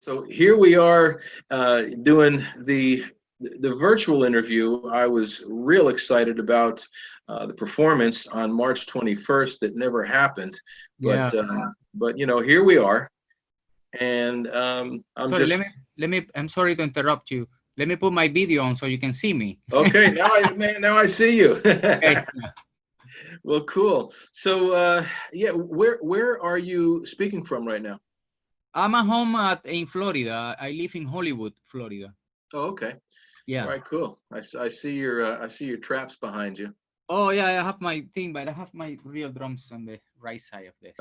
So here we are doing the virtual interview. I was real excited about the performance on March 21st that never happened, Yeah. but you know, here we are, and I'm Sorry, just I'm sorry to interrupt you. Let me put my video on so you can see me. okay. Now I see you. Okay. Well, cool. So yeah, where are you speaking from right now? I'm at home in Florida. I live in Hollywood, Florida. Oh, okay. All Yeah. right, cool. I see your traps behind you. Oh yeah, I have my thing, but I have my real drums on the right side of this.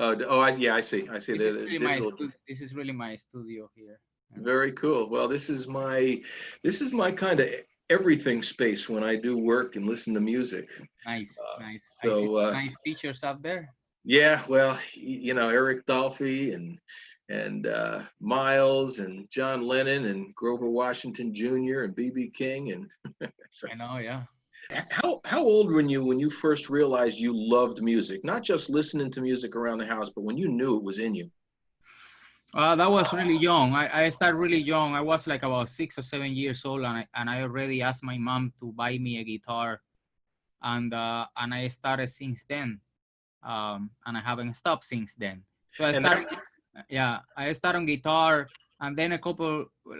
Yeah, I see This is the really digital. this is really my studio here. Very cool. Well, this is my kind of everything space when I do work and listen to music. Nice, nice. I see So nice pictures up there. yeah, well, you know, Eric Dolphy and Miles and John Lennon and Grover Washington Jr. and BB King and so, I know, yeah. how old were you when you first realized you loved music? Not just listening to music around the house, but when you knew it was in you. That was really young. I started really young. I was like about 6 or 7 years old, and I already asked my mom to buy me a guitar, and I started since then, and I haven't stopped since then. So And that, I started on guitar, and then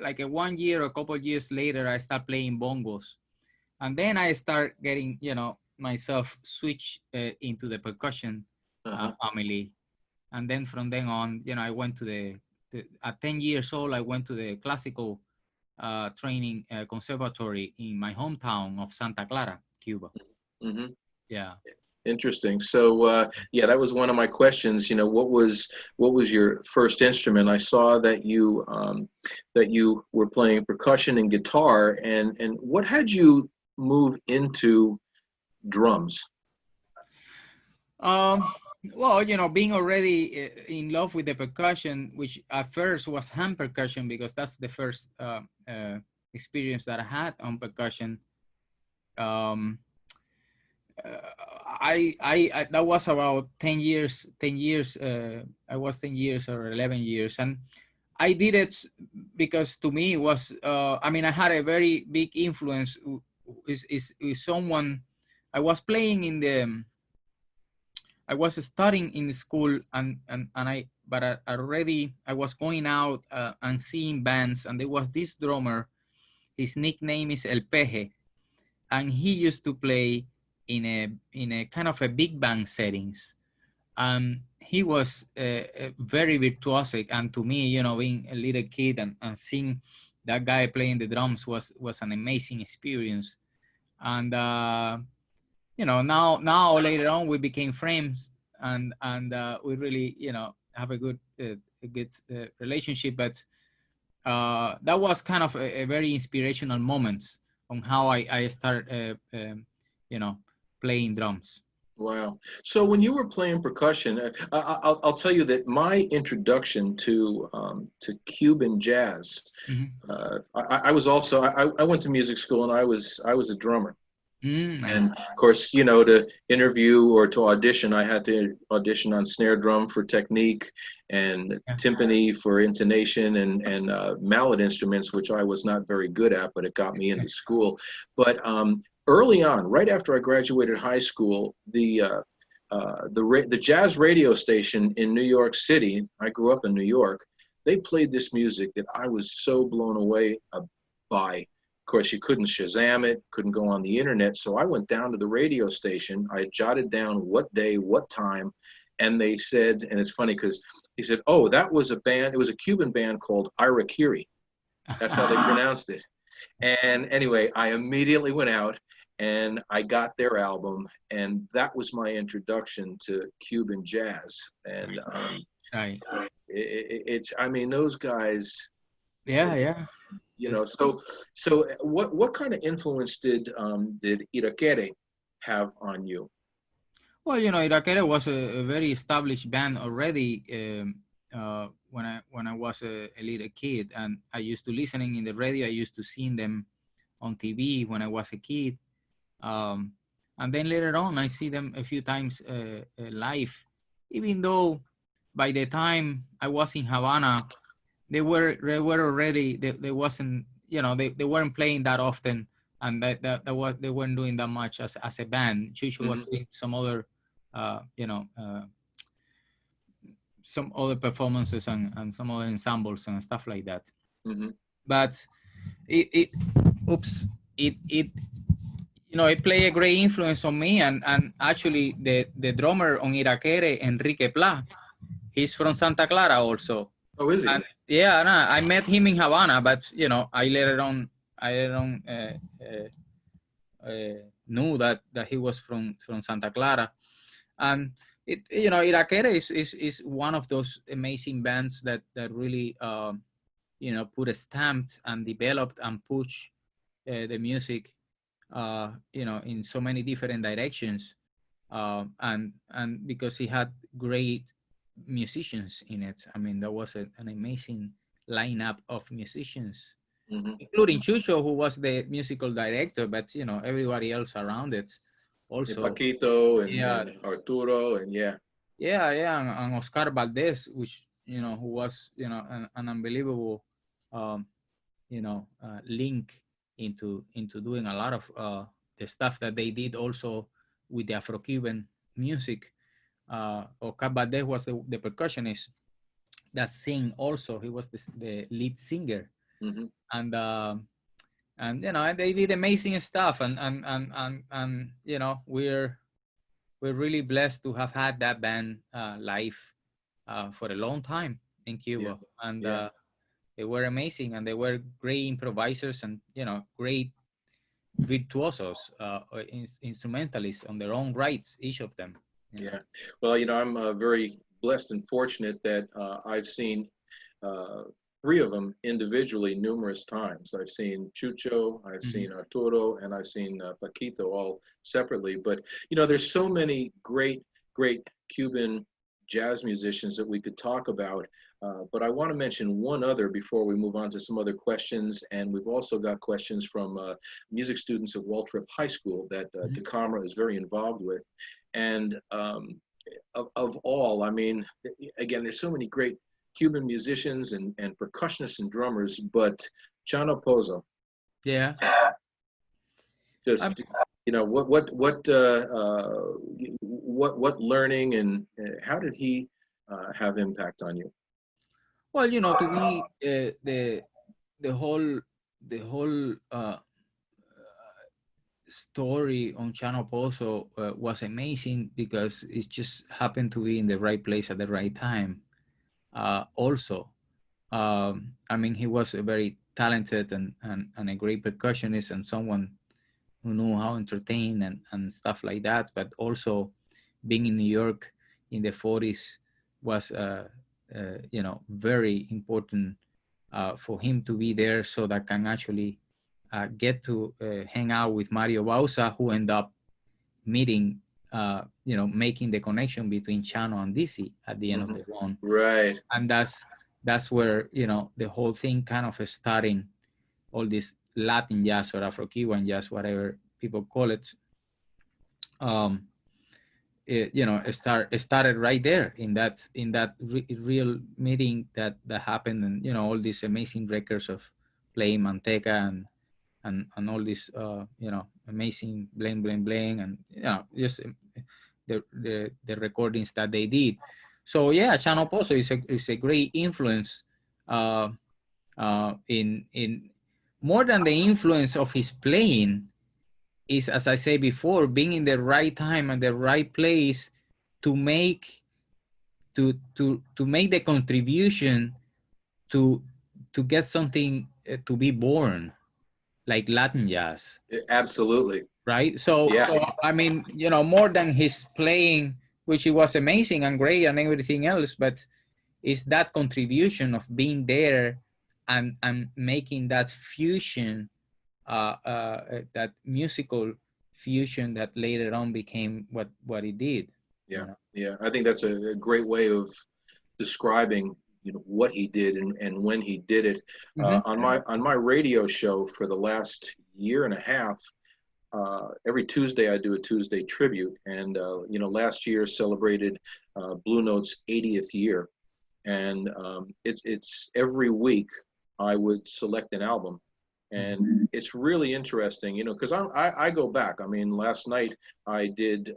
like a 1 year or a couple of years later, I started playing bongos, and then I start getting, myself switch into the percussion family. And then from then on, I went to at 10 years old, I went to the classical training conservatory in my hometown of Santa Clara, Cuba. mhm. Yeah. Interesting. So yeah, that was one of my questions. You know, what was your first instrument? I saw that you were playing percussion and guitar, and what had you move into drums? Um, well, being already in love with the percussion, which at first was hand percussion because that's the first experience that I had on percussion. Um, I that was about 10 years. 10 years. I was 10 years or 11 years, and I did it because to me it was. I mean, I had a very big influence. Is someone I was playing in the. I was studying in the school, but already I was going out and seeing bands, and there was this drummer. His nickname is El Peje, and he used to play in a kind of a big band settings. He was very virtuosic, and to me, being a little kid and seeing that guy playing the drums was an amazing experience. And now later on we became friends, and we really have a good relationship. But that was kind of a very inspirational moment on how I started you know playing drums. Wow. So when you were playing percussion, I'll tell you that my introduction to Cuban jazz, Mm-hmm. I was also I went to music school and I was a drummer. And Nice. of course, you know, to interview or to audition, I had to audition on snare drum for technique and Yeah. timpani for intonation and mallet instruments, which I was not very good at, but it got me into school. But early on, right after I graduated high school, the jazz radio station in New York City, I grew up in New York, they played this music that I was so blown away by. Of course, you couldn't Shazam it, couldn't go on the internet. So I went down to the radio station. I jotted down what day, what time. And they said, and it's funny because he said, oh, that was a band. It was a Cuban band called Aray. That's how they pronounced it. And anyway, I immediately went out and I got their album. And that was my introduction to Cuban jazz. And Right. I mean, those guys, Yeah, yeah. you It's, know, so what kind of influence did Irakere have on you? well, Irakere was a very established band already when I was a little kid, and I used to listening in the radio. I used to see them on TV when I was a kid, um, and then later on I see them a few times live. Even though by the time I was in Havana, they were already, they wasn't, you know, they weren't playing that often, and that was, they weren't doing that much as a band. Chucho was doing some other you know, some other performances and some other ensembles and stuff like that. But it oops, it you know, it played a great influence on me, and actually the drummer on Irakere, Enrique Pla, he's from Santa Clara also. Oh, is he? And yeah, no, I met him in Havana, but you know, I later on knew that he was from Santa Clara. And it, you know, Irakere is one of those amazing bands that really you know, put a stamp and developed and pushed the music you know, in so many different directions, and because he had great musicians in it. I mean, there was an amazing lineup of musicians, including Chucho, who was the musical director, but you know, everybody else around it also. Paquito and Arturo and and Oscar Valdez, which, you know, who was, you know, an unbelievable you know, link into doing a lot of the stuff that they did also with the Afro-Cuban music. Oscar Valdez was the percussionist that sang also. He was the lead singer. And you know, they did amazing stuff, and you know, we're really blessed to have had that band live for a long time in Cuba. They were amazing, and they were great improvisers, and you know, great virtuosos, instrumentalists on their own rights, each of them. Yeah. Well, you know, I'm very blessed and fortunate that I've seen three of them individually numerous times. I've seen Chucho, I've seen Arturo, and I've seen Paquito, all separately. But you know, there's so many great Cuban jazz musicians that we could talk about. But I want to mention one other before we move on to some other questions. And we've also got questions from music students at Waltrip High School that DACAMERA is very involved with. And of all, I mean, again, there's so many great Cuban musicians and percussionists and drummers, but Chano Pozos. Yeah. Just, you know, what learning and how did he have impact on you? Well, you know, to me, the whole story on Chano Pozos was amazing because it just happened to be in the right place at the right time. Also, I mean, he was a very talented and a great percussionist, and someone who knew how to entertain and stuff like that. But also, being in New York in the 40s was you know, very important for him to be there, so that can actually get to hang out with Mario Bauza, who ended up meeting, you know, making the connection between Chano and Dizzy at the end of the run. Right. And that's where, you know, the whole thing kind of starting, all this Latin jazz or Afro-Cuban jazz, whatever people call it. You know, started right there in that real meeting that happened, and you know, all these amazing records of playing Manteca and all this you know, amazing bling bling bling, and you know, just the recordings that they did. So yeah, Chano Pozos is a great influence in more than the influence of his playing. Is, as I say before, being in the right time and the right place to make the contribution to get something to be born, like Latin jazz. Absolutely. Right. So I mean, you know, more than his playing, which it was amazing and great and everything else, but it's that contribution of being there and making that fusion, that musical fusion that later on became what it did. Yeah, you know? Yeah. I think that's a great way of describing, you know, what he did and when he did it. On my radio show for the last year and a half, every Tuesday I do a Tuesday tribute, and you know, last year celebrated Blue Note's 80th year. and it's every week I would select an album, and it's really interesting, you know, because I go back. I mean, last night I did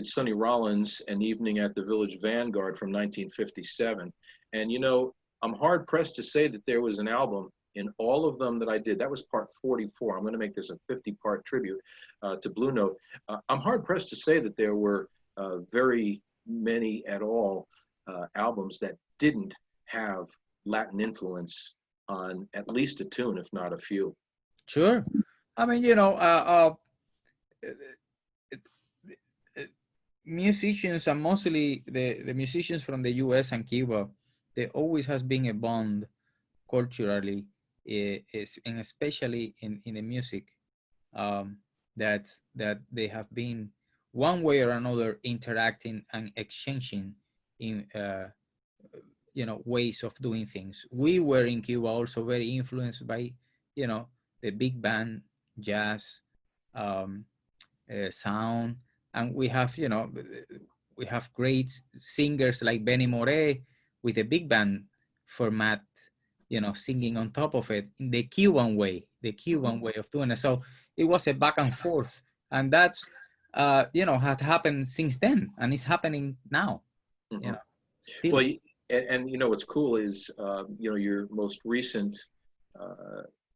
Sonny Rollins, An Evening at the Village Vanguard from 1957, and you know, I'm hard pressed to say that there was an album in all of them that I did. That was part 44. I'm going to make this a 50-part tribute to Blue Note. I'm hard pressed to say that there were very many at all albums that didn't have Latin influence on at least a tune, if not a few. Sure. I mean, you know, musicians, and mostly the musicians from the US and Cuba, there always has been a bond culturally, and especially in the music, that they have been one way or another interacting and exchanging in you know, ways of doing things. We were in Cuba also very influenced by, you know, the big band, jazz, sound, and we have, you know, we have great singers like Benny Moré with a big band format, you know, singing on top of it in the Cuban way of doing it. So it was a back and forth, and that's you know, had happened since then, and it's happening now. You know, still. Well, and you know what's cool is you know, your most recent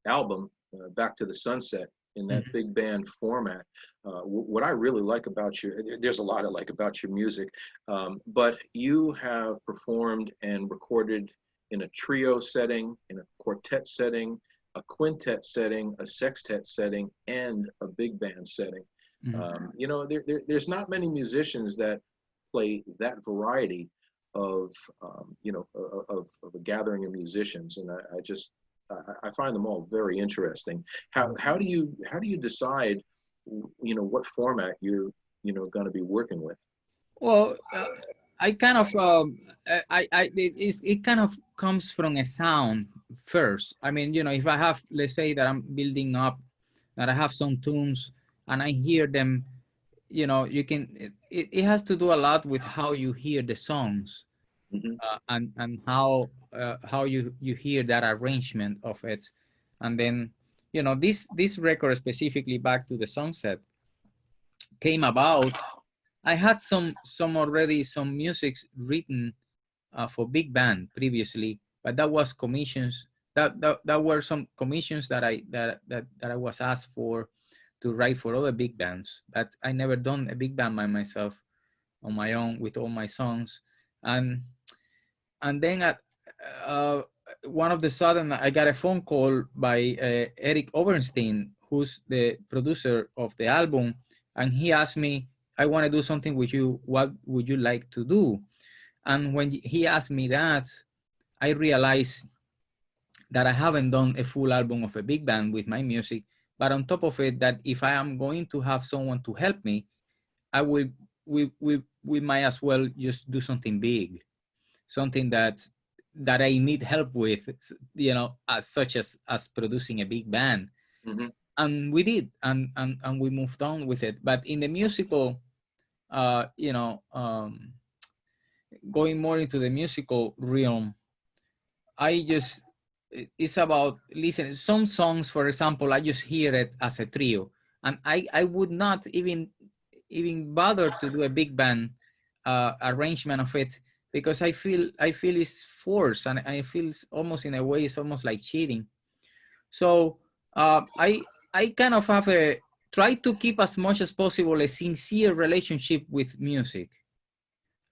album, Back to the Sunset, in that big band format. What I really like about you, there's a lot I like about your music, but you have performed and recorded in a trio setting, in a quartet setting, a quintet setting, a sextet setting, and a big band setting. You know, there's not many musicians that play that variety of you know, of a gathering of musicians, and I find them all very interesting. How do you decide, you know, what format you're, you know, going to be working with? Well, I kind of it kind of comes from a sound first. I mean, you know, if I have, let's say that I'm building up, that I have some tunes and I hear them, you know, you can, it has to do a lot with how you hear the songs, and how you hear that arrangement of it. And then, you know, this record specifically, Back to the Sunset, came about. I had some music written for big band previously, but that was commissions. That were some commissions that I was asked for to write for other big bands. But I never done a big band by myself on my own with all my songs. And then at one of the sudden, I got a phone call by Eric Oberstein, who's the producer of the album, and he asked me, I want to do something with you. What would you like to do? And when he asked me that, I realized that I haven't done a full album of a big band with my music. But on top of it, that if I am going to have someone to help me, we might as well just do something big, something that I need help with, you know, such as producing a big band. And we did, and we moved on with it. But in the musical, you know, going more into the musical realm, it's about listening. Some songs, for example, I just hear it as a trio, and I would not even bother to do a big band arrangement of it, because I feel it's forced, and I feel it's almost, in a way, it's almost like cheating. So I kind of have try to keep as much as possible a sincere relationship with music,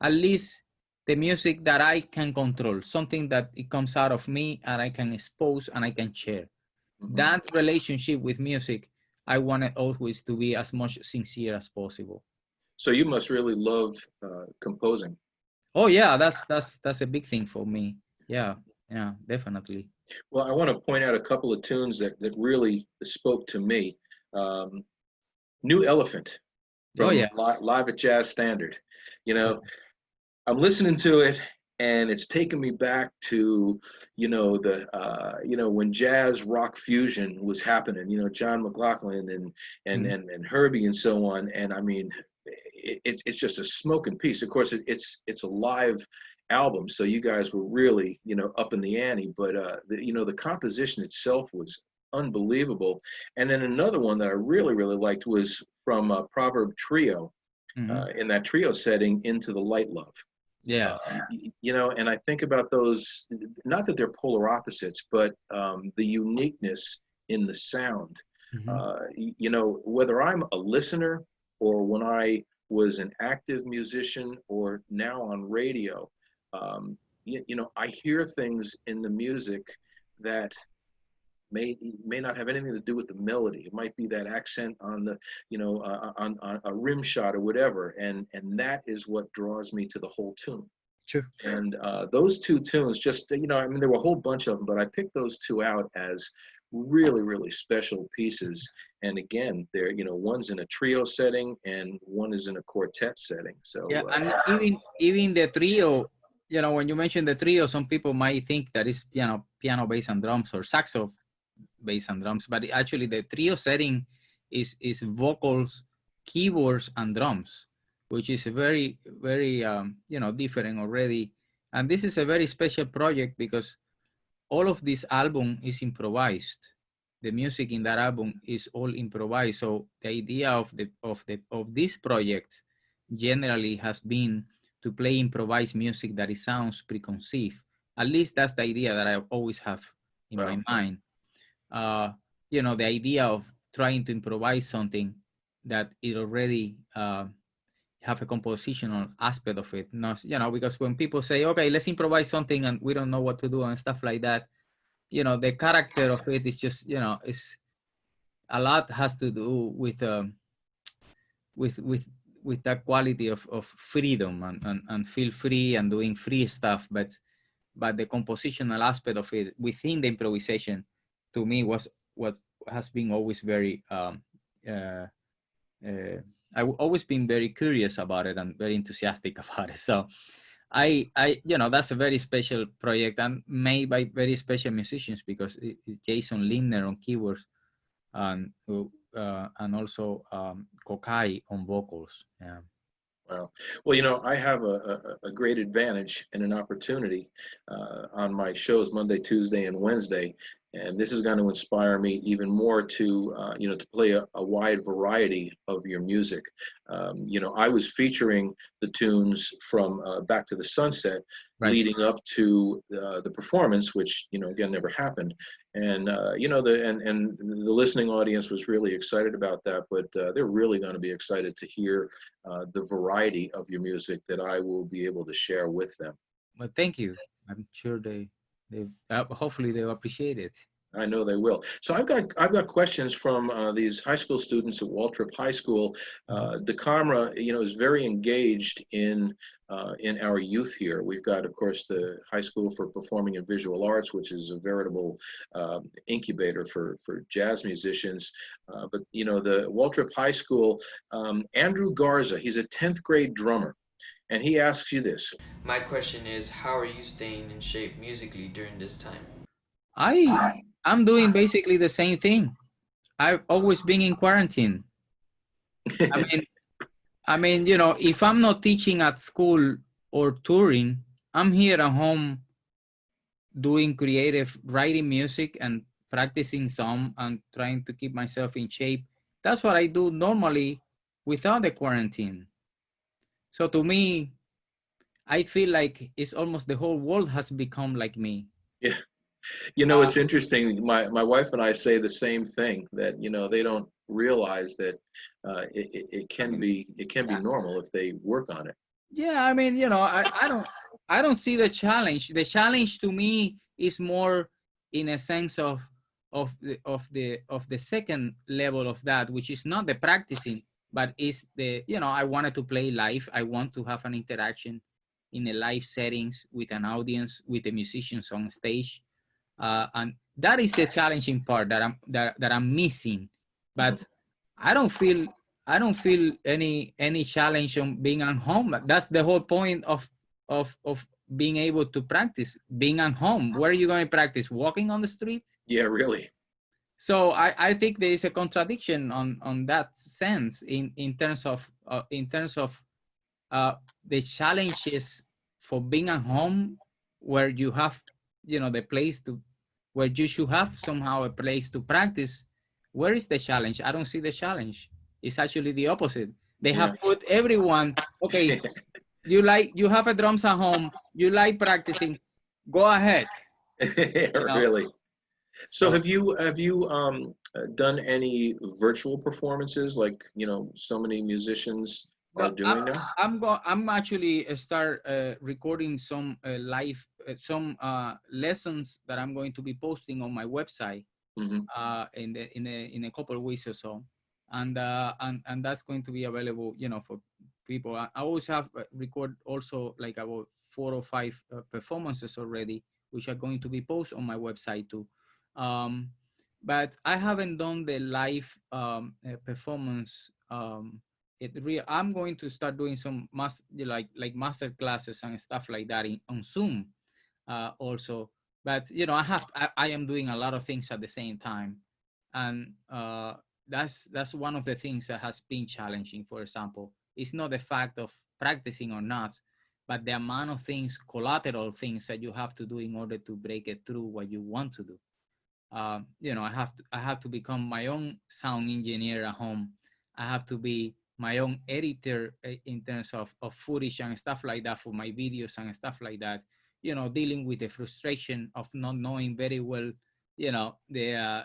at least the music that I can control, something that it comes out of me and I can expose and I can share. That relationship with music, I want it always to be as much sincere as possible. So you must really love composing. Oh yeah, that's a big thing for me. Yeah, definitely. Well, I want to point out a couple of tunes that really spoke to me. New Elephant from Live at Jazz Standard. You know, I'm listening to it, and it's taking me back to, you know, when jazz rock fusion was happening. You know, John McLaughlin and Herbie and so on. And I mean, it's just a smoking piece. Of course, it's a live album. So you guys were really, up in the ante, but the composition itself was unbelievable. And then another one that I really, really liked was from Proverb Trio, in that trio setting, Into the Light Love. Yeah. And I think about those, not that they're polar opposites, but the uniqueness in the sound. Whether I'm a listener or when I was an active musician or now on radio, I hear things in the music that may not have anything to do with the melody. It might be that accent on the, on a rim shot or whatever, and that is what draws me to the whole tune. Sure. And those two tunes, just there were a whole bunch of them, but I picked those two out as really, really special pieces. And again, they're one's in a trio setting and one is in a quartet setting. So yeah, and even the trio. When you mention the trio, some people might think that it's piano, bass, and drums, or saxo, bass, and drums. But actually, the trio setting is vocals, keyboards, and drums, which is very, very different already. And this is a very special project because all of this album is improvised. The music in that album is all improvised. So the idea of this project generally has been to play improvised music that it sounds preconceived. At least that's the idea that I always have in my mind. The idea of trying to improvise something that it already have a compositional aspect of it. Not, because when people say, okay, let's improvise something and we don't know what to do and stuff like that, the character of it is just, it's a lot has to do with that quality of freedom and feel free and doing free stuff. But the compositional aspect of it within the improvisation, to me, was what has been always very, I've always been very curious about it and very enthusiastic about it. So I that's a very special project and made by very special musicians, because Jason Lindner on keyboards and also Kokai on vocals. Yeah. Wow. Well, I have a great advantage and an opportunity on my shows Monday, Tuesday, and Wednesday. And this is going to inspire me even more to, to play a wide variety of your music. I was featuring the tunes from Back to the Sunset, right, leading up to the performance, which, again, never happened. And, the listening audience was really excited about that, but they're really going to be excited to hear the variety of your music that I will be able to share with them. Well, thank you. I'm sure they hopefully they'll appreciate it. I know they will. So I've got questions from these high school students at Waltrip High School. DACAMERA, is very engaged in our youth here. We've got, of course, the High School for Performing and Visual Arts, which is a veritable incubator for jazz musicians. But the Waltrip High School, Andrew Garza, he's a 10th grade drummer. And he asks you this. My question is, how are you staying in shape musically during this time? I'm doing basically the same thing. I've always been in quarantine. I mean, if I'm not teaching at school or touring, I'm here at home doing creative, writing music and practicing some and trying to keep myself in shape. That's what I do normally without the quarantine. So to me, I feel like it's almost the whole world has become like me. Yeah. It's interesting. My wife and I say the same thing, that, they don't realize that it can be normal if they work on it. Yeah. I mean, I don't see the challenge. The challenge to me is more in a sense of the second level of that, which is not the practicing, but is the, I wanted to play live. I want to have an interaction in a live settings with an audience, with the musicians on stage. And that is the challenging part that I'm missing, but I don't feel any challenge on being at home. That's the whole point of being able to practice, being at home. Where are you going to practice? Walking on the street? Yeah, really. So I think there is a contradiction on that sense in terms of the challenges for being at home where you have, you know, the place to, where you should have somehow a place to practice. Where is the challenge? I don't see the challenge. It's actually the opposite. They have put everyone, okay, you have a drums at home, you like practicing, go ahead. You know? Really. So have you done any virtual performances like, you know, so many musicians are doing now? I'm actually start recording some live some lessons that I'm going to be posting on my website in a couple of weeks or so, and that's going to be available, you know, for people. I always have record also like about 4 or 5 performances already, which are going to be posted on my website too. But I haven't done the live performance. I'm going to start doing some like master classes and stuff like that on Zoom also. But you know, I am doing a lot of things at the same time, and that's one of the things that has been challenging. For example, it's not the fact of practicing or not, but the amount of things, collateral things that you have to do in order to break it through what you want to do. You know, I have to become my own sound engineer at home. I have to be my own editor in terms of footage and stuff like that for my videos and stuff like that. You know, dealing with the frustration of not knowing very well, you know, the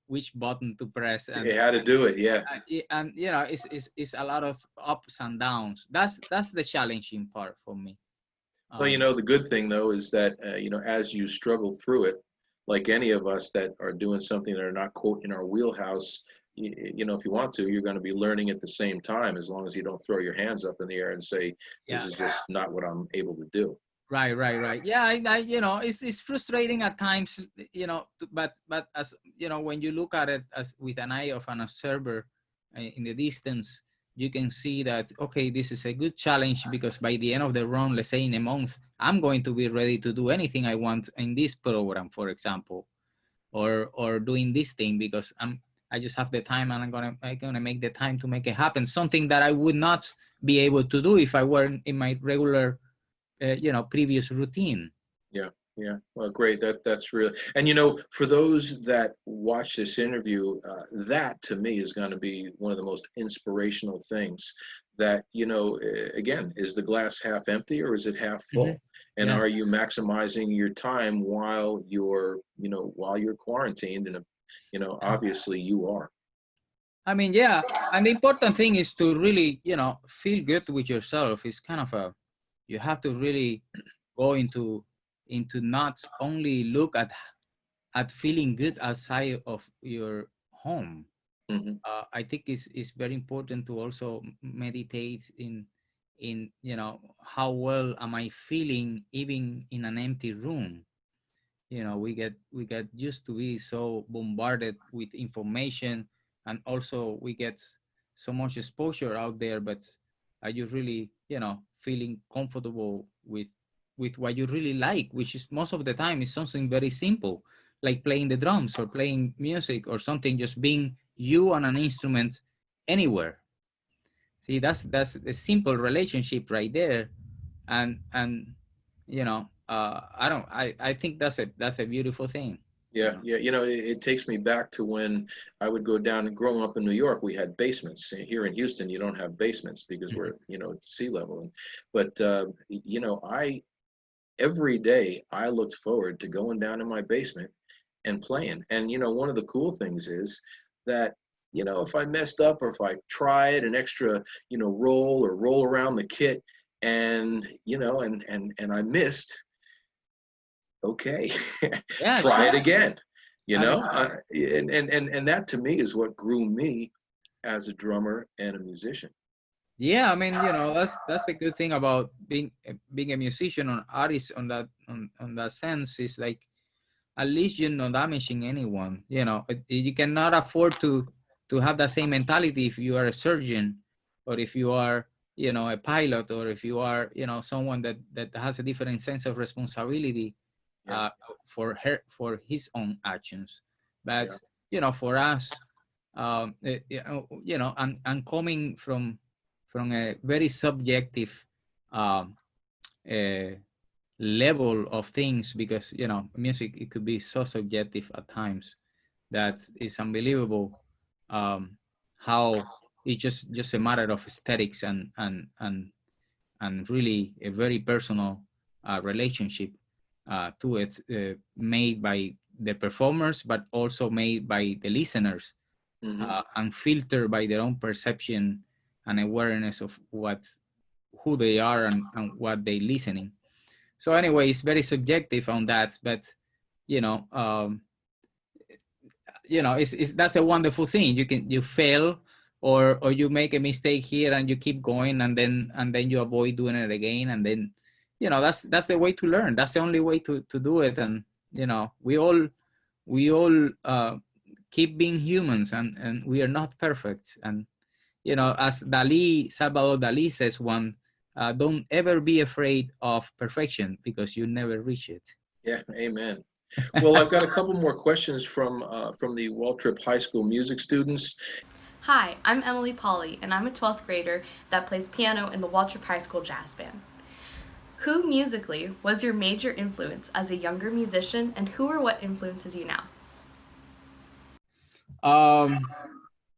which button to press and how to do it. Yeah. And you know, it's a lot of ups and downs. That's the challenging part for me. Well, you know, the good thing though is that you know, as you struggle through it, like any of us that are doing something that are not quote in our wheelhouse, you know, if you want to, you're going to be learning at the same time, as long as you don't throw your hands up in the air and say, this is just not what I'm able to do. Right. Yeah, I you know, it's frustrating at times, you know, but as you know, when you look at it as with an eye of an observer in the distance, you can see that, okay, this is a good challenge, because by the end of the run, let's say in a month, I'm going to be ready to do anything I want in this program, for example, or doing this thing, because I just have the time, and I'm gonna make the time to make it happen. Something that I would not be able to do if I were in my regular you know, previous routine. Yeah. Well, great. That's real. And you know, for those that watch this interview, that to me is going to be one of the most inspirational things. That, you know, again, is the glass half empty or is it half full? And are you maximizing your time while you're, you know, while you're quarantined? And you know, obviously you are. I mean, yeah. And the important thing is to really, you know, feel good with yourself. It's kind of you have to really go into not only look at feeling good outside of your home. I think it's very important to also meditate in you know, how well am I feeling even in an empty room. You know, we get used to be so bombarded with information, and also we get so much exposure out there, but are you really, you know, feeling comfortable with what you really like, which is most of the time is something very simple, like playing the drums or playing music or something, just being you on an instrument anywhere. See, that's a simple relationship right there. And you know, I think that's a beautiful thing. Yeah. You know, it takes me back to when I would go down. Growing up in New York, we had basements. Here in Houston, you don't have basements because we're, you know, at sea level. But you know, every day I looked forward to going down in my basement and playing. And you know, one of the cool things is that, you know, if I messed up or if I tried an extra, you know, roll around the kit, and you know, and I missed. Okay, try it again. You know, and that to me is what grew me as a drummer and a musician. Yeah, I mean, you know, that's the good thing about being a musician or artist on that sense, is like, at least you're not damaging anyone. You know, you cannot afford to have that same mentality if you are a surgeon, or if you are, you know, a pilot, or if you are, you know, someone that has a different sense of responsibility for his own actions. But you know, for us, you know, and coming from a very subjective level of things, because music, it could be so subjective at times that it's unbelievable how it's just a matter of aesthetics and really a very personal relationship to it, made by the performers, but also made by the listeners, and filtered by their own perception and awareness of who they are and what they listening. So anyway, it's very subjective on that, but it's that's a wonderful thing. You fail, or you make a mistake here and you keep going, and then you avoid doing it again, and then that's the way to learn. That's the only way to do it. And we all keep being humans, and we are not perfect. And as Salvador Dali says, don't ever be afraid of perfection, because you never reach it. Yeah, amen. Well, I've got a couple more questions from the Waltrip High School music students. Hi, I'm Emily Polly, and I'm a 12th grader that plays piano in the Waltrip High School Jazz Band. Who musically was your major influence as a younger musician, and who or what influences you now?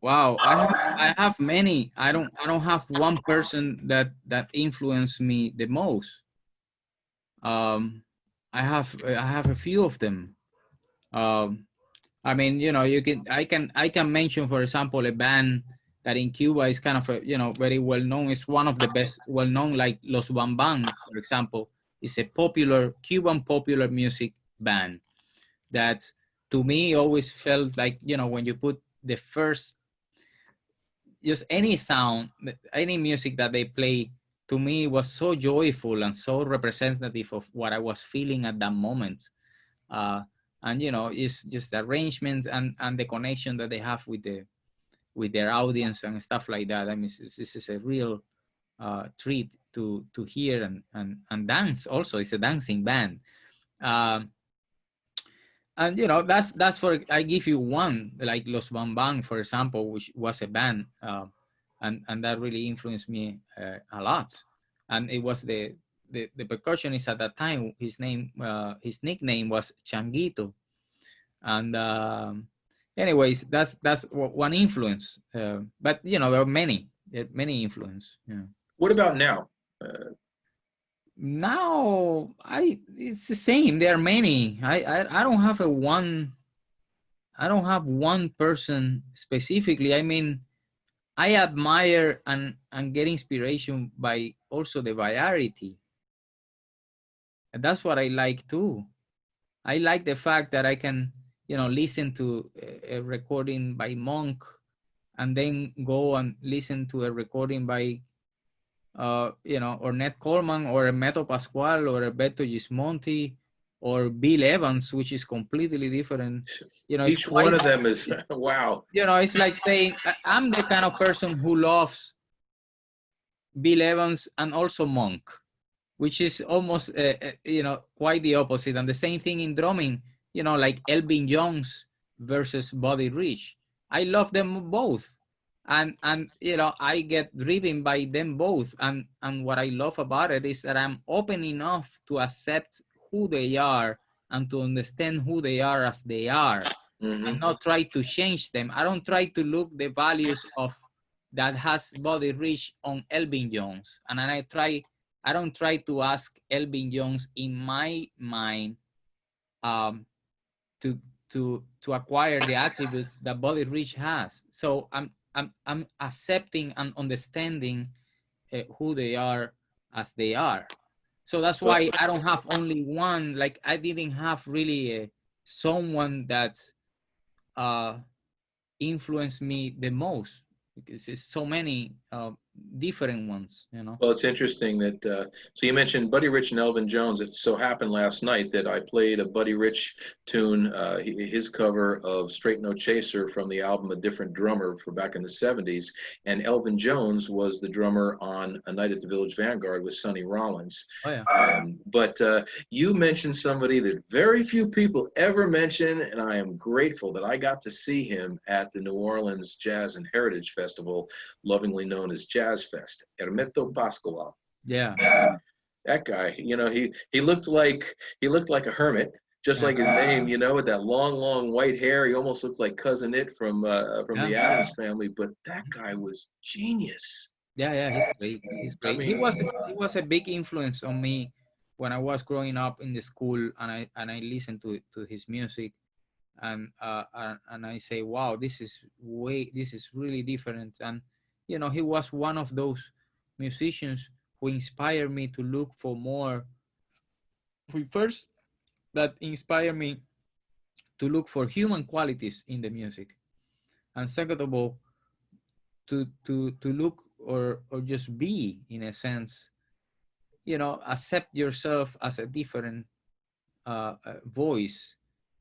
Wow, I have many. I don't have one person that influenced me the most. I have a few of them. I mean, I can mention, for example, a band that in Cuba is kind of very well known. It's one of the best well known, like Los Bambam, for example. It's a popular Cuban popular music band that, to me, always felt like, when you put the first, just any sound, any music that they play, to me was so joyful and so representative of what I was feeling at that moment. And it's just the arrangement and the connection that they have with their audience and stuff like that. I mean, this is a real treat to hear and dance. Also, it's a dancing band. And that's for, I give you one, like Los Bambam, for example, which was a band, and that really influenced me a lot. And it was the percussionist at that time. His nickname was Changuito. And anyways, that's one influence. But there are many influence. Yeah. What about now? Now, it's the same. There are many. I don't have one person specifically. I mean, I admire and get inspiration by also the variety. And that's what I like too. I like the fact that I can, listen to a recording by Monk, and then go and listen to a recording by Ornette Coleman, or Meto Pascual, or Beto Gismonti, or Bill Evans, which is completely different. Each one of them is wow. It's like saying I'm the kind of person who loves Bill Evans and also Monk, which is almost quite the opposite. And the same thing in drumming, like Elvin Jones versus Buddy Rich. I love them both. And I get driven by them both. And what I love about it is that I'm open enough to accept who they are and to understand who they are as they are, and not try to change them. I don't try to look the values of that has Buddy Rich on Elvin Jones. And I don't try to ask Elvin Jones in my mind to acquire the attributes that Buddy Rich has. So I'm accepting and understanding who they are as they are. So that's why I don't have only one. Like, I didn't have really someone that influenced me the most, because there's so many different ones, Well, it's interesting that, so you mentioned Buddy Rich and Elvin Jones. It so happened last night that I played a Buddy Rich tune, his cover of Straight No Chaser from the album A Different Drummer for back in the 70s. And Elvin Jones was the drummer on A Night at the Village Vanguard with Sonny Rollins. Oh, yeah. But you mentioned somebody that very few people ever mention, and I am grateful that I got to see him at the New Orleans Jazz and Heritage Festival, lovingly known as Jazz Fest. Hermeto Pascual. Yeah. that guy, he looked like a hermit, just like his name, with that long white hair. He almost looked like Cousin It from the Addams Family. But that guy was genius. Yeah, he's great. He's I great. mean, He was a big influence on me when I was growing up in the school, and I listened to his music, and I say, wow, this is really different. And he was one of those musicians who inspired me to look for more. First, that inspired me to look for human qualities in the music, and second of all, to look or just be, in a sense, accept yourself as a different voice,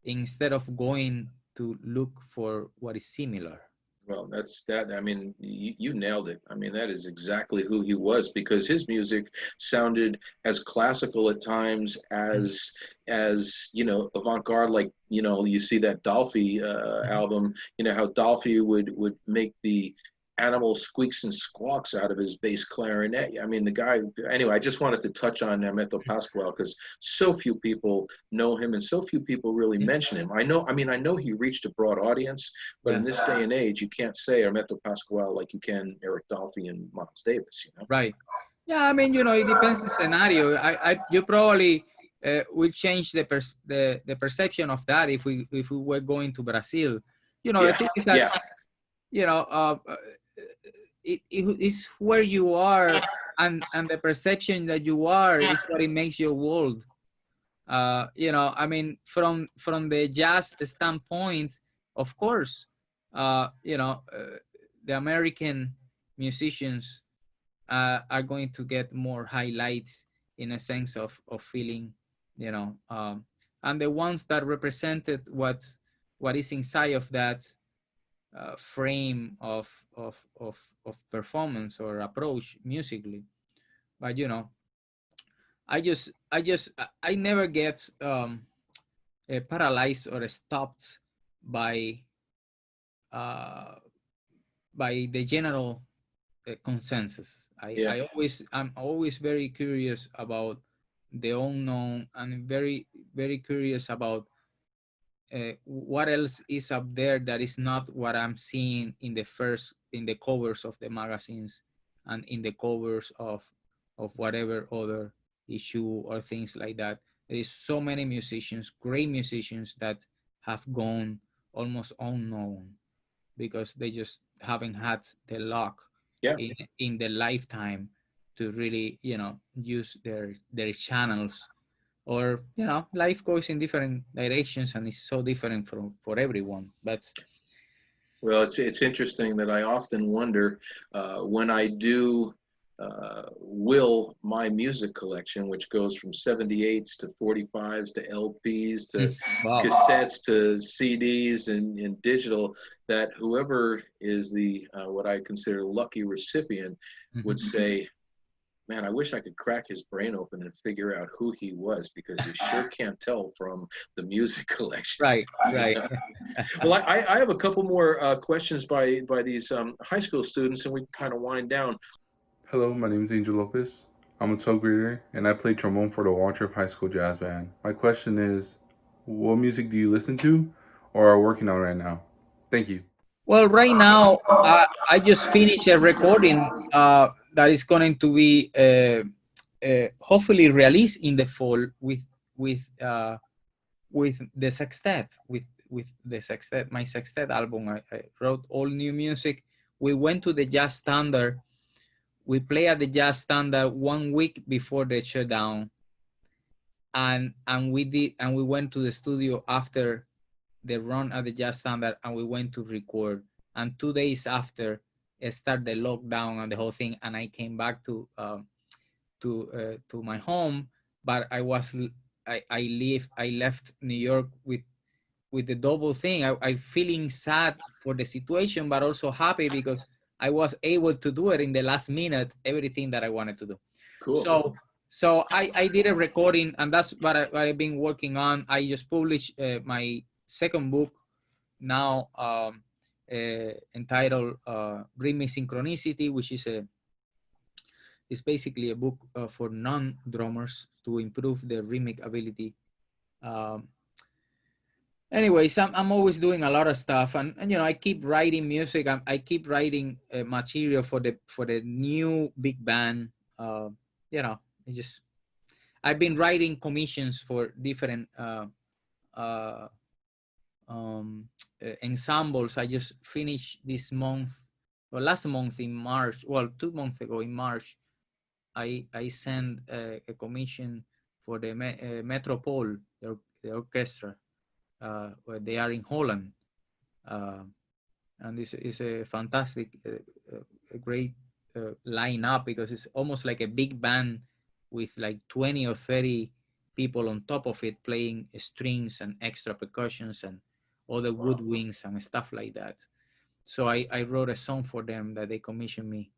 instead of going to look for what is similar. well, that's that. I mean, you nailed it. I mean, that is exactly who he was, because his music sounded as classical at times as avant-garde. Like, you see that Dolphy album. How Dolphy would make the animal squeaks and squawks out of his bass clarinet. I mean, the guy. Anyway, I just wanted to touch on Hermeto Pascual, because so few people know him and so few people really mention him. I know he reached a broad audience, but in this day and age, you can't say Hermeto Pascual like you can Eric Dolphy and Miles Davis. Right. Yeah, I mean, it depends on the scenario. You probably will change the perception of that if we were going to Brazil. The thing is that it's where you are, and the perception that you are is what it makes your world. I mean, from the jazz standpoint, of course, the American musicians are going to get more highlights, in a sense of feeling, and the ones that represented what is inside of that frame of performance or approach musically. But I never get paralyzed or stopped by the general consensus. I'm always very curious about the unknown, and very, very curious about what else is up there that is not what I'm seeing in the covers of the magazines, and in the covers of whatever other issue or things like that. There is so many musicians, great musicians, that have gone almost unknown, because they just haven't had the luck in the lifetime to really, use their channels. Or life goes in different directions, and it's so different for everyone. But well, it's interesting that I often wonder when I do will my music collection, which goes from 78s to 45s to LPs to cassettes to CDs and digital, that whoever is the what I consider lucky recipient would say, man, I wish I could crack his brain open and figure out who he was, because you sure can't tell from the music collection. Right. Well, I have a couple more questions by these high school students, and we can kind of wind down. Hello, my name is Angel Lopez. I'm a 12th grader, and I play trombone for the Waltrip High School Jazz Band. My question is, what music do you listen to or are working on right now? Thank you. Well, right now, I just finished a recording that is going to be hopefully released in the fall with the sextet, with the sextet, my sextet album. I wrote all new music. We went to the Jazz Standard. We played at the Jazz Standard 1 week before the shutdown, and we went to the studio after the run at the Jazz Standard, and we went to record. And 2 days after, start the lockdown and the whole thing, and I came back to my home. But I left New York with the double thing. I feeling sad for the situation, but also happy because I was able to do it in the last minute, everything that I wanted to do. Cool. So I did a recording, and that's what I've been working on. I just published my second book now, entitled Rhythmic Synchronicity, which is It's basically a book for non-drummers to improve their rhythmic ability. Anyways, I'm always doing a lot of stuff, and you know, I keep writing music. I keep writing material for the new big band. You know, I've been writing commissions for different uh, ensembles. I just finished this month, or last month in March. Well, 2 months ago in March, I sent a commission for the Metropole, the orchestra. Where they are in Holland, and this is a fantastic, a great lineup, because it's almost like a big band with like 20 or 30 people on top of it playing strings and extra percussions and other woodwinds and stuff like that. So I wrote a song for them that they commissioned me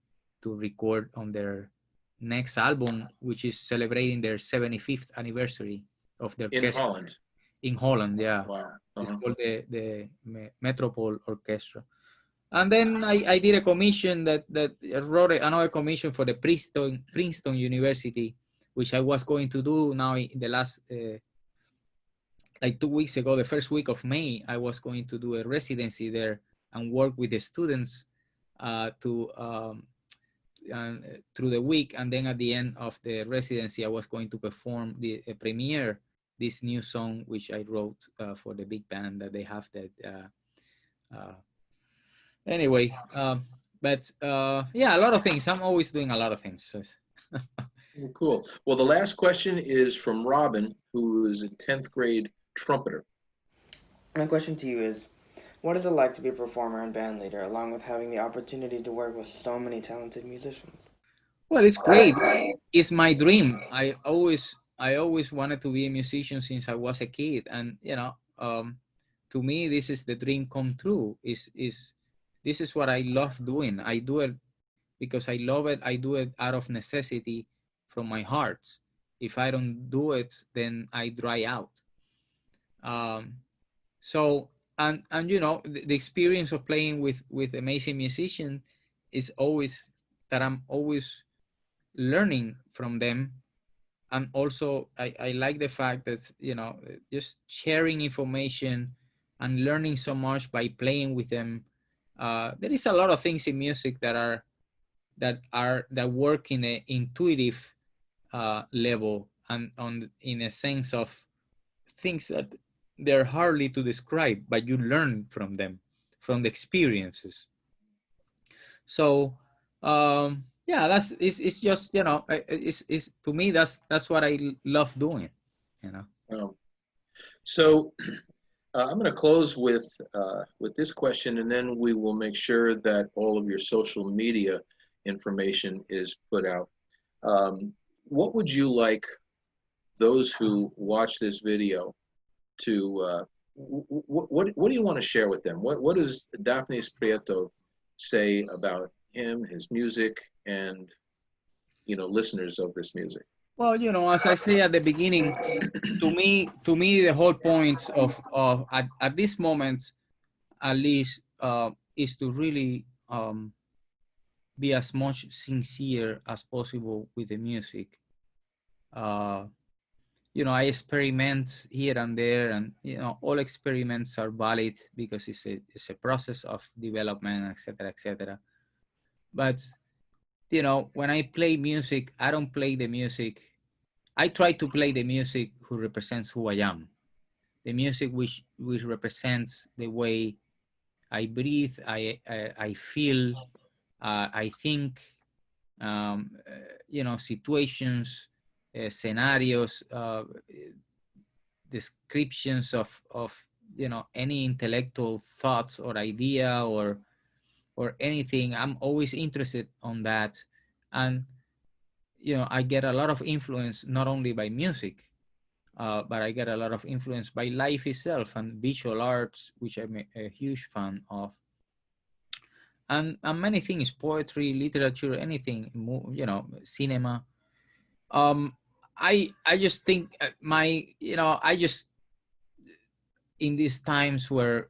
to record on their next album, which is celebrating their 75th anniversary of their orchestra. Holland. In Holland, yeah. Wow. It's called the Metropole Orchestra. And then I did a commission that I wrote another commission for the Princeton University, which I was going to do now in the last, like 2 weeks ago, the first week of May, I was going to do a residency there and work with the students through the week. And then at the end of the residency, I was going to perform the premiere this new song, which I wrote for the big band that they have that. Anyway, but yeah, a lot of things. I'm always doing a lot of things. Cool. Well, the last question is from Robin, who is a 10th grade trumpeter. My question to you is, what is it like to be a performer and band leader, along with having the opportunity to work with so many talented musicians? Well, it's great. It's my dream. I always wanted to be a musician since I was a kid, and you know, to me, this is the dream come true. This is what I love doing. I do it because I love it. I do it out of necessity from my heart. If I don't do it, then I dry out. So you know, the experience of playing with amazing musicians is always that I'm always learning from them. And also I like the fact that, you know, just sharing information and learning so much by playing with them. There is a lot of things in music that work in an intuitive level, and in a sense of things that they're hardly to describe, but you learn from them, from the experiences. So yeah, it's just, you know, it's to me, that's what I love doing, you know. So I'm going to close with this question, and then we will make sure that all of your social media information is put out. What would you like those who watch this video to, what do you want to share with them? What does Dafnis Prieto say about him, his music, and, you know, listeners of this music? Well, you know, as I say at the beginning, to me, the whole point of at this moment, at least, is to really be as much sincere as possible with the music. You know, I experiment here and there, and, you know, all experiments are valid because it's a process of development, etc., etc. But, you know, when I play music, I don't play the music. I try to play the music who represents who I am. The music which represents the way I breathe, I feel, I think, you know, situations, scenarios, descriptions of, you know, any intellectual thoughts or idea or anything. I'm always interested on that. And, you know, I get a lot of influence, not only by music, but I get a lot of influence by life itself and visual arts, which I'm a huge fan of. And many things, poetry, literature, anything, you know, cinema. I just think you know, I just, in these times where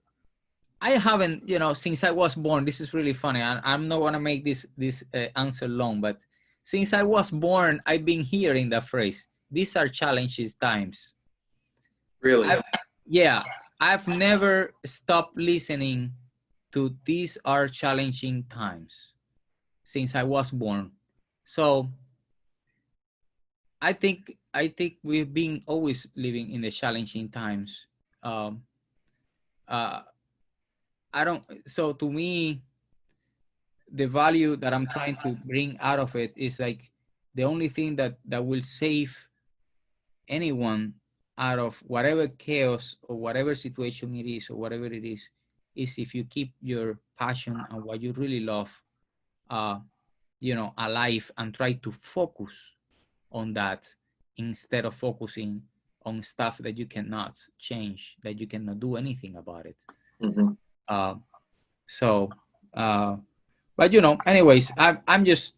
I haven't, you know, since I was born, this is really funny. I'm not going to make this answer long, but since I was born, I've been hearing that phrase. These are challenging times. Really? Yeah, I've never stopped listening to these are challenging times since I was born. So I think we've been always living in the challenging times. I don't. So to me, the value that I'm trying to bring out of it is like the only thing that will save anyone out of whatever chaos or whatever situation it is or whatever it is if you keep your passion and what you really love, alive, and try to focus on that instead of focusing on stuff that you cannot change, that you cannot do anything about it. Mm-hmm. But anyways, I'm just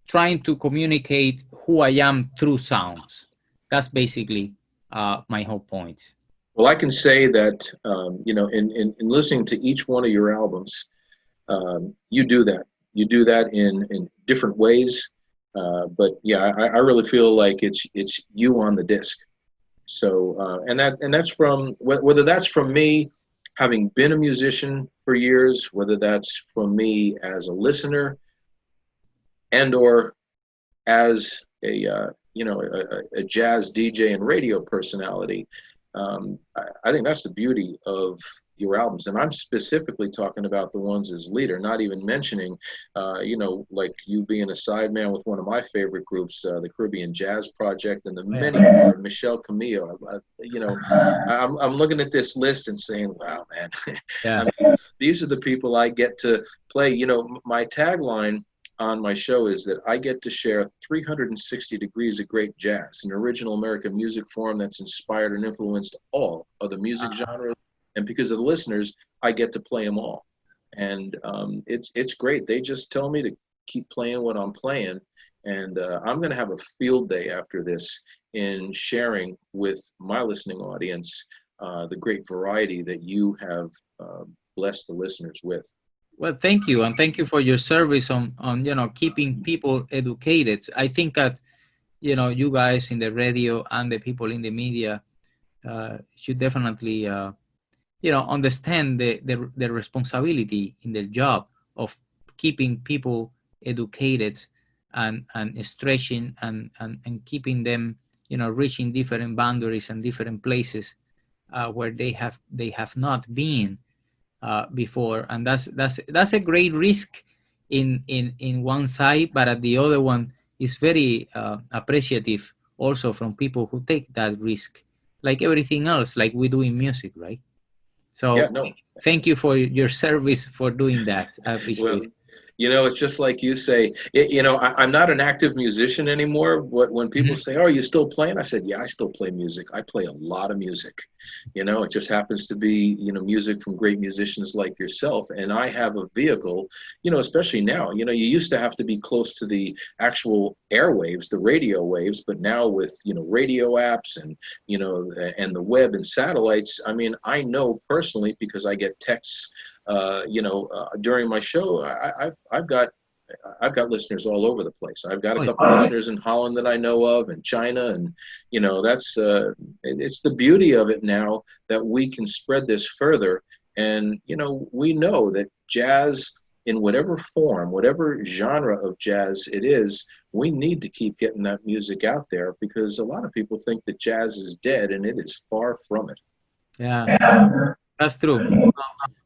trying to communicate who I am through sounds. That's basically my whole point. Well, I can say that, in listening to each one of your albums, you do that. You do that in different ways. But yeah, I really feel like it's you on the disc. So, and that's from, whether that's from me having been a musician for years, whether that's from me as a listener and or as a jazz DJ and radio personality. I think that's the beauty of your albums, and I'm specifically talking about the ones as leader, not even mentioning, like you being a sideman with one of my favorite groups, the Caribbean Jazz Project, and the many more, Michelle Camillo. I'm looking at this list and saying, wow, man. Yeah. I mean, these are the people I get to play. My tagline on my show is that I get to share 360 degrees of great jazz, an original American music form that's inspired and influenced all of the music genres. And because of the listeners, I get to play them all. And it's great. They just tell me to keep playing what I'm playing. And I'm going to have a field day after this in sharing with my listening audience the great variety that you have blessed the listeners with. Well, thank you. And thank you for your service on keeping people educated. I think that, you guys in the radio and the people in the media should definitely, understand the responsibility in their job of keeping people educated and stretching and keeping them, reaching different boundaries and different places where they have not been before. And that's a great risk in one side, but at the other one is very appreciative also from people who take that risk, like everything else, like we do in music, right? So yeah, no. Thank you for your service for doing that. I appreciate it. It's just like you say, I'm not an active musician anymore. But when people say, oh, are you still playing? I said, yeah, I still play music. I play a lot of music. It just happens to be, music from great musicians like yourself. And I have a vehicle, especially now, you used to have to be close to the actual airwaves, the radio waves. But now with, radio apps and, and the web and satellites, I mean, I know personally because I get texts during my show, I've got listeners all over the place. I've got a couple of listeners in Holland that I know of, and China, and that's it's the beauty of it now that we can spread this further. And we know that jazz, in whatever form, whatever genre of jazz it is, we need to keep getting that music out there, because a lot of people think that jazz is dead, and it is far from it. Yeah. That's true.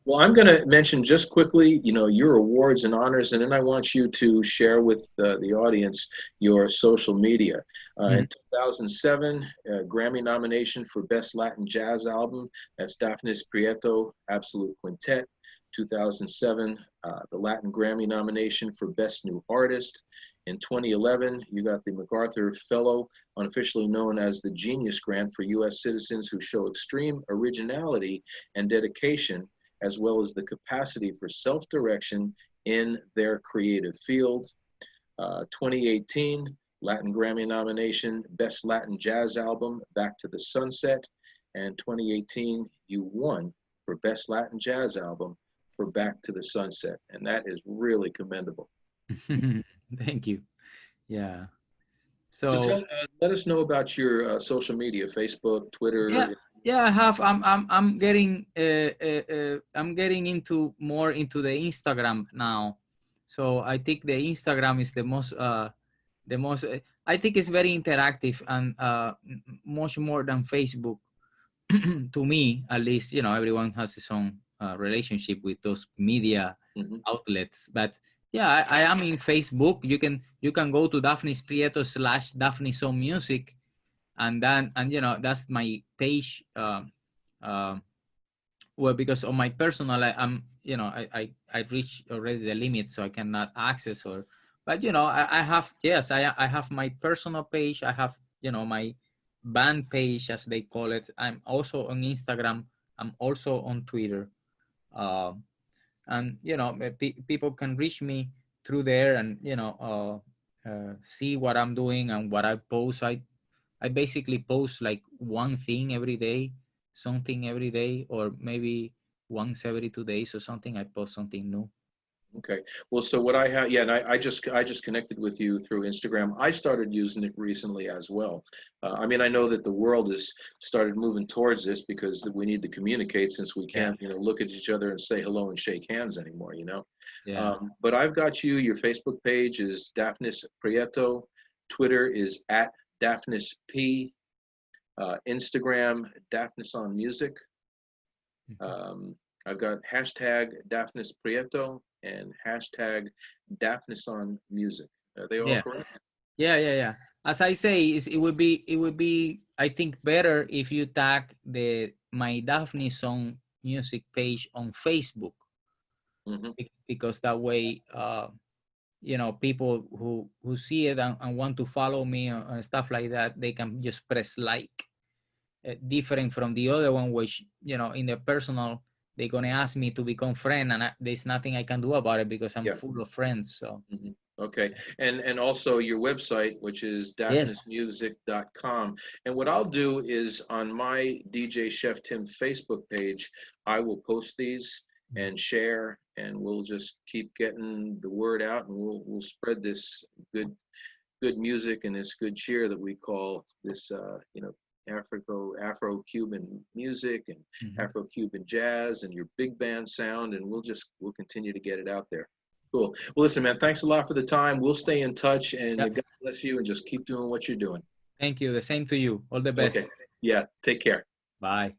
Well, I'm going to mention just quickly, your awards and honors, and then I want you to share with the audience your social media. In 2007, Grammy nomination for Best Latin Jazz Album. That's Dafnis Prieto, Absolute Quintet. 2007, the Latin Grammy nomination for Best New Artist. In 2011, you got the MacArthur Fellow, unofficially known as the Genius Grant for U.S. citizens who show extreme originality and dedication, as well as the capacity for self-direction in their creative field. 2018, Latin Grammy nomination, Best Latin Jazz Album, Back to the Sunset. And 2018, you won for Best Latin Jazz Album for Back to the Sunset. And that is really commendable. Thank you. Yeah. So So let us know about your social media, Facebook, yeah, Twitter. yeah, I have. I'm getting I'm getting into more into the Instagram now. So I think the Instagram is the most. I think it's very interactive and much more than Facebook. To me, at least, you know, everyone has his own relationship with those media Mm-hmm. outlets. But yeah, I am in Facebook. You can go to Dafnis Prieto / Dafnis on Music, and then you know that's my page. Well, because on my personal, I'm you know I reached already the limit, so I cannot access or. But you know, I have, yes, I have my personal page. I have, you know, my band page, as they call it. I'm also on Instagram. I'm also on Twitter. Uh, and you know, people can reach me through there, and you know, see what I'm doing and what I post. I basically post like one thing every day, something every day, or maybe once every 2 days or something. I post something new. Okay. Well, so what I have, yeah, and I just connected with you through Instagram. I started using it recently as well. I mean, I know that the world has started moving towards this because we need to communicate, since we can't, you know, look at each other and say hello and shake hands anymore, you know. Yeah. But I've got you. Your Facebook page is Dafnis Prieto. Twitter is at Dafnis P. Instagram, Dafnis on Music. I've got hashtag Dafnis Prieto and hashtag Dafnis on Music. Are they all correct? Yeah. As I say, it would be I think better if you tag my Dafnis on Music page on Facebook, because that way, you know, people who see it and want to follow me and stuff like that, they can just press like. Different from the other one, which, you know, in the personal, they're gonna ask me to become friend, and there's nothing I can do about it because I'm full of friends. So okay, and also your website, which is dafnismusic.com. And what I'll do is on my DJ Chef Tim Facebook page, I will post these and share, and we'll just keep getting the word out, and we'll spread this good music and this good cheer that we call this, you know, Afro-Cuban music and Afro-Cuban jazz and your big band sound, and we'll continue to get it out there. Cool. Well, listen, man, thanks a lot for the time. We'll stay in touch, and God bless you, and just keep doing what you're doing. Thank you. The same to you. All the best. Okay. Yeah. Take care. Bye.